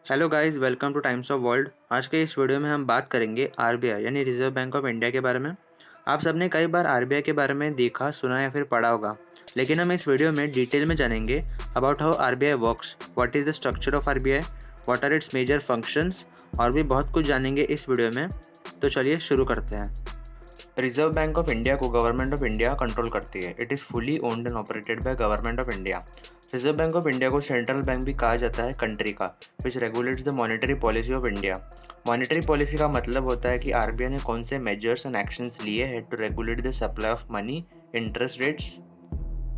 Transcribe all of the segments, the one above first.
Hello guys, welcome two times of world. आज के इस वीडियो में हम बात करेंगे आरबीआई यानी रिजर्व बैंक ऑफ इंडिया के बारे में। आप सबने कई बार आरबीआई के बारे में देखा, सुना या फिर पढ़ा होगा, लेकिन हम इस वीडियो में डिटेल में जानेंगे about how RBI works, what is the structure of RBI, what are its major functions और भी बहुत कुछ जानेंगे इस वीडियो में। तो चलिए शुरू करते हैं। रिजर्व बैंक ऑफ इंडिया को गवर्नमेंट ऑफ इंडिया कंट्रोल करती है। It is fully owned and operated by government of India. Reserve bank of India को सेंट्रल बैंक भी कहा जाता है कंट्री का, which regulates the monetary policy of India. Monetary policy का मतलब होता है कि आरबीआई ने कौन से मेजर्स एंड एक्शंस लिए हैं to regulate the supply of money, interest rates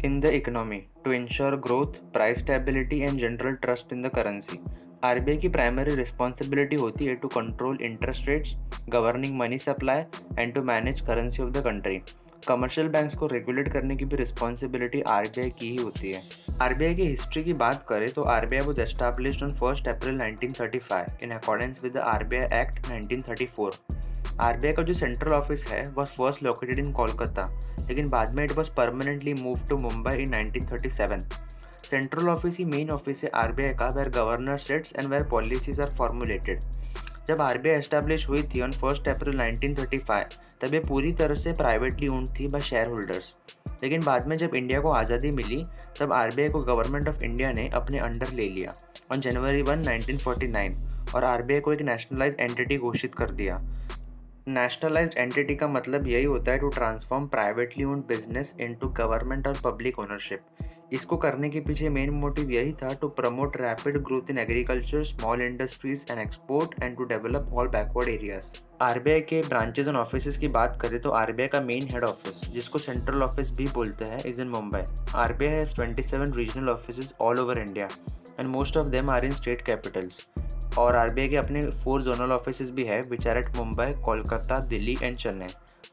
in the economy to ensure growth, price stability and general trust in the currency। RBI की प्राइमरी रिस्पॉन्सिबिलिटी होती है to control interest rates, governing money supply and to manage currency of the country. Commercial banks को regulate करने की भी responsibility RBI की ही होती है। आरबीआई की हिस्ट्री की बात करें तो RBI was established on 1 April 1935 in accordance with the RBI act 1934। RBI का जो सेंट्रल ऑफिस है वह फर्स्ट लोकेटेड इन कोलकाता, लेकिन बाद में it was permanently move to Mumbai in 1937। Central office ही मेन ऑफिस है आरबीआई का, where governor sets and where policies are formulated. जब आरबीआई एस्टैब्लिश हुई थी ऑन 1 अप्रैल 1935, तब ये पूरी तरह से प्राइवेटली ओन्ड थी बाय शेयर होल्डर्स। लेकिन बाद में जब इंडिया को आज़ादी मिली, तब आरबीआई को गवर्नमेंट ऑफ इंडिया ने अपने अंडर ले लिया ऑन जनवरी 1, 1949 और आरबीआई को एक नेशनलाइज एंटिटी घोषित कर दिया। नेशनलाइज्ड एंटिटी का मतलब यही होता है to transform privately owned business into government और पब्लिक ओनरशिप। इसको करने के पीछे मेन मोटिव यही था to promote rapid growth in agriculture, small industries and export and to develop all backward areas. RBI के ब्रांचेज एंड ऑफिसेज की बात करें तो आरबीआई का मेन हेड ऑफिस, जिसको सेंट्रल ऑफिस भी बोलते हैं, is in Mumbai. RBI has 27 regional offices all over India and most of them are in state capitals. और आरबीआई के अपने 4 जोनल ऑफिसेज भी है, which are at Mumbai, Kolkata, Delhi and Chennai.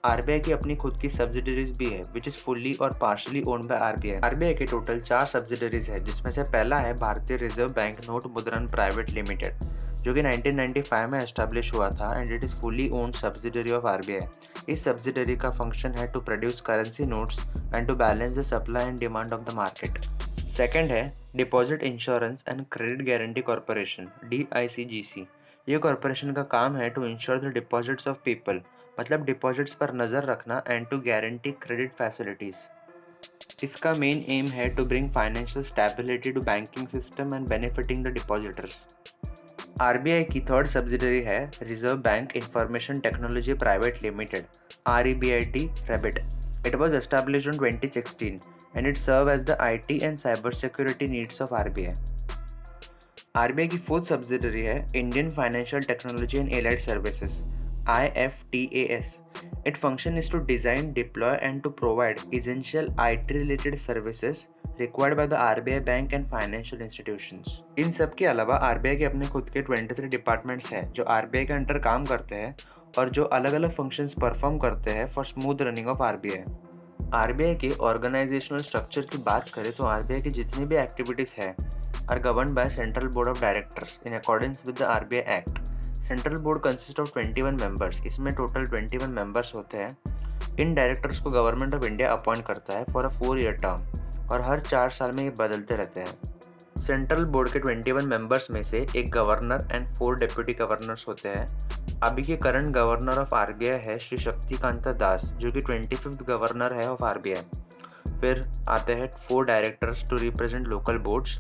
RBI की अपनी खुद की सब्सिडरीज भी है, विच इज़ फुल्ली और partially owned by RBI. RBI के टोटल 4 सब्सिडरीज है, जिसमें से पहला है Bharatiya Reserve Bank Note Mudran Private Limited, जो कि 1995 में एस्टैब्लिश हुआ था and it is fully owned subsidiary of RBI. इस सब्सिडरी का फंक्शन है to produce currency notes and to balance the supply and demand of the market. Second है deposit insurance and credit guarantee corporation, DICGC। ये corporation का काम है to insure the deposits of people, मतलब deposits पर नज़र रखना and to guarantee credit facilities. इसका मेन एम है to bring financial stability to banking system and benefiting the depositors. RBI की थर्ड सब्सिडरी है reserve bank information technology private limited, REBIT rebate. It was established in 2016 and it serves as the IT and cybersecurity needs of RBI. RBI की fourth subsidiary है Indian financial technology and allied services, IFTAS. Its function is to design, deploy and to provide essential IT related services required by the RBI bank and financial institutions. इन सब के अलावा RBI के अपने खुद के 23 departments हैं जो RBI के अंडर काम करते हैं और जो अलग अलग फंक्शंस परफॉर्म करते हैं for smooth running of RBI. RBI के ऑर्गेनाइजेशनल स्ट्रक्चर की बात करें तो आरबीआई की जितनी भी एक्टिविटीज़ है are govern by central board of directors in accordance with the RBI act. Central board consist of 21 members. इसमें टोटल 21 मेंबर्स होते हैं। इन डायरेक्टर्स को गवर्नमेंट ऑफ इंडिया अपॉइंट करता है फॉर अ 4-year टर्म और हर 4 साल में ये बदलते रहते हैं। सेंट्रल बोर्ड के 21 मेंबर्स में से एक गवर्नर एंड 4 डिप्यूटी गवर्नर्स होते हैं। अभी के करंट गवर्नर ऑफ आरबीआई है श्री शक्तिकांता दास, जो कि 25th गवर्नर है ऑफ आरबीआई। फिर आते हैं 4 directors to represent local boards.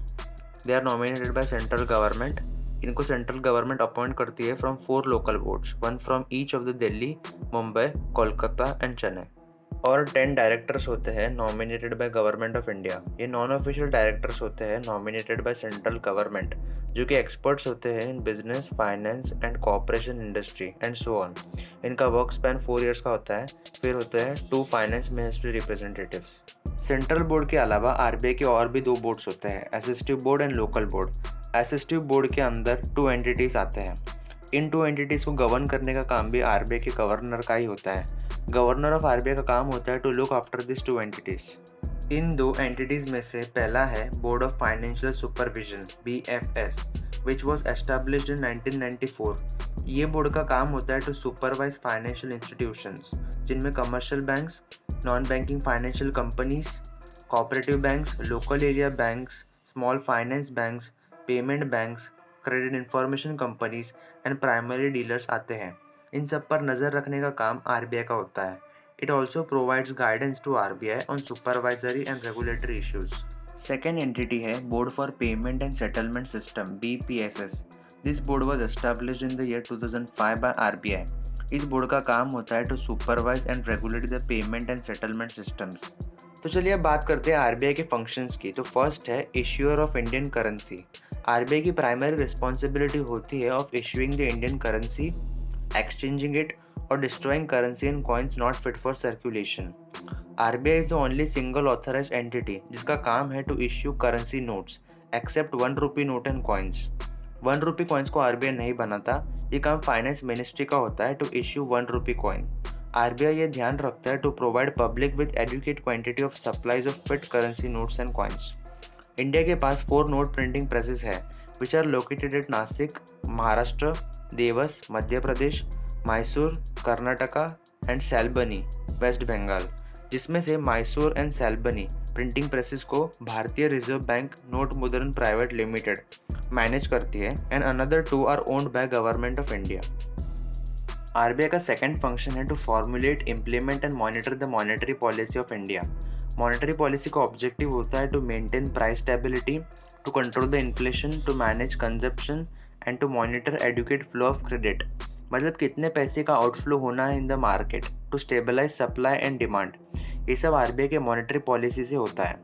They are nominated by central government. इनको सेंट्रल गवर्नमेंट अपॉइंट करती है from 4 local boards, 1 from each of the Delhi, Mumbai, Kolkata and Chennai. और 10 डायरेक्टर्स होते हैं nominated by government of India. ये नॉन ऑफिशियल डायरेक्टर्स होते हैं nominated by central government, जो कि एक्सपर्ट्स होते हैं in business, finance and corporation industry and so on. इनका वर्क स्पैन 4 years का होता है। फिर होते हैं 2 finance ministry representatives. Central board के अलावा आरबीआई के और भी 2 बोर्ड्स होते हैं, assistive board and local board. Assistive board के अंदर 2 एंटिटीज़ आते हैं। इन 2 एंटिटीज़ को गवर्न करने का काम भी आरबीआई के गवर्नर का ही होता है। गवर्नर ऑफ आरबीआई का काम होता है to look after this 2 entities. इन 2 एंटिटीज़ में से पहला है board of financial supervision, BFS, which was established in 1994। ये बोर्ड का काम होता है टू सुपरवाइज फाइनेंशियल इंस्टीट्यूशंस, जिनमें commercial banks, non banking financial companies, cooperative banks, local area banks, small finance banks, payment banks, credit information companies and primary dealers आते हैं। इन सब पर नज़र रखने का काम आरबीआई का होता है। It also provides guidance to RBI on supervisory and regulatory issues. Second entity है board for payment and settlement system BPSS। This board was established in the year 2005 by RBI. इस बोर्ड का काम होता है to supervise and regulate the payment and settlement systems. तो चलिए अब बात करते हैं आरबीआई के फंक्शंस की। तो फर्स्ट है issuer of Indian currency. RBI की प्राइमरी रिस्पॉन्सिबिलिटी होती है of issuing the Indian currency, exchanging it और destroying currency and coins not fit for circulation. RBI is the only single authorised entity जिसका काम है to issue currency notes except 1 rupee note and coins. 1 rupee coins को RBI नहीं बनाता, ये काम finance ministry का होता है to issue 1 rupee coin. RBI ये ध्यान रखता है to provide public with adequate quantity of supplies of fit currency notes and coins. India के पास 4 नोट प्रिंटिंग प्रेसेस है which are located at Nashik, Maharashtra, Dewas, Madhya Pradesh, Mysore, Karnataka and Salboni, West Bengal, जिसमें से Mysore and Salboni printing presses को Bharatiya Reserve Bank Note Mudran Private Limited manage करती है and another 2 are owned by government of India. RBI का second function है to formulate, implement and monitor the monetary policy of India. Monetary policy का objective होता है to maintain price stability, to control the inflation, to manage consumption and to monitor adequate flow of credit. मतलब कितने पैसे का outflow होना है in the market, to stabilise supply and demand. ये सब आरबीआई के मॉनेटरी पॉलिसी से होता है।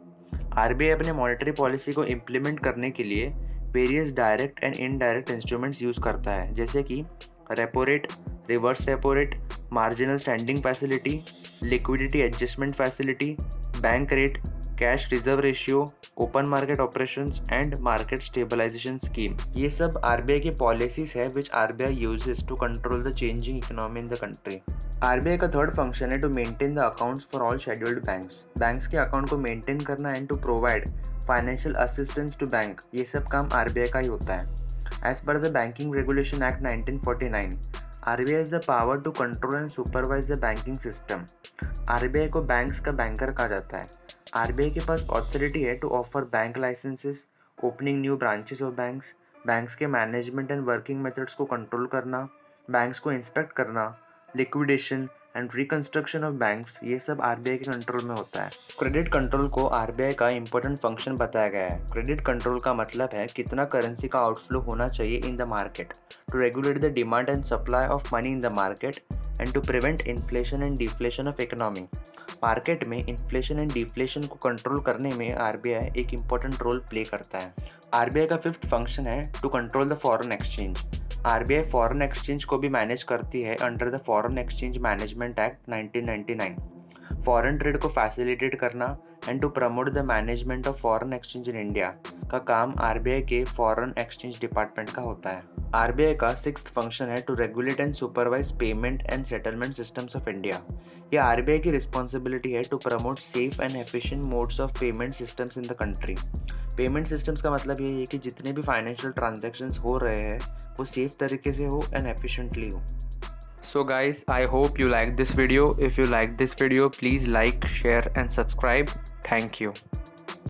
आरबीआई अपने मॉनेटरी पॉलिसी को इम्प्लीमेंट करने के लिए various direct and indirect instruments use करता है, जैसे कि repo rate, reverse repo rate, marginal standing facility, liquidity adjustment facility, bank rate, cash reserve ratio, open market operations and market stabilisation scheme. ये सब आरबीआई की पॉलिसीज है which RBI uses to control the changing economy in the country. RBI का third function है to maintain the accounts for all scheduled banks. Banks के account को maintain करना and to provide financial assistance to bank, ये सब काम RBI का ही होता है। As per the Banking Regulation Act 1949, RBI has the power to control and supervise the banking system. RBI को बैंक्स का बैंकर कहा जाता है। RBI के पास ऑथोरिटी है to offer bank licences, opening new branches of banks, banks के management and working methods को कंट्रोल करना, बैंक्स को इंस्पेक्ट करना, liquidation and reconstruction of banks, ये सब आरबीआई के कंट्रोल में होता है। क्रेडिट कंट्रोल को आरबीआई का इंपॉर्टेंट फंक्शन बताया गया है। क्रेडिट कंट्रोल का मतलब है कितना करेंसी का आउटफ्लो होना चाहिए in the market, to regulate the demand and supply of money in the market and to prevent inflation and deflation of economy. Market में इन्फ्लेशन एंड डिफ्लेशन को कंट्रोल करने में आरबीआई एक इम्पॉर्टेंट रोल प्ले करता है। RBI का fifth function है to control the foreign exchange. RBI foreign exchange को भी मैनेज करती है under the foreign exchange management act 1999। Foreign trade को फैसिलिटेट करना and to promote the management of foreign exchange in India का काम आरबीआई के फॉरेन एक्सचेंज डिपार्टमेंट का होता है। आरबीआई का सिक्स्थ फंक्शन है to regulate and supervise payment and settlement systems of India. ये आरबीआई की रिस्पॉन्सिबिलिटी है to promote safe and efficient modes of payment systems in the country. Payment systems का मतलब ये है कि जितने भी फाइनेंशियल ट्रांजैक्शंस हो रहे हैं वो सेफ तरीके से हो एंड एफिशिएंटली हो। So guys, I hope you like this video. If you like this video, please like, share and subscribe. Thank you.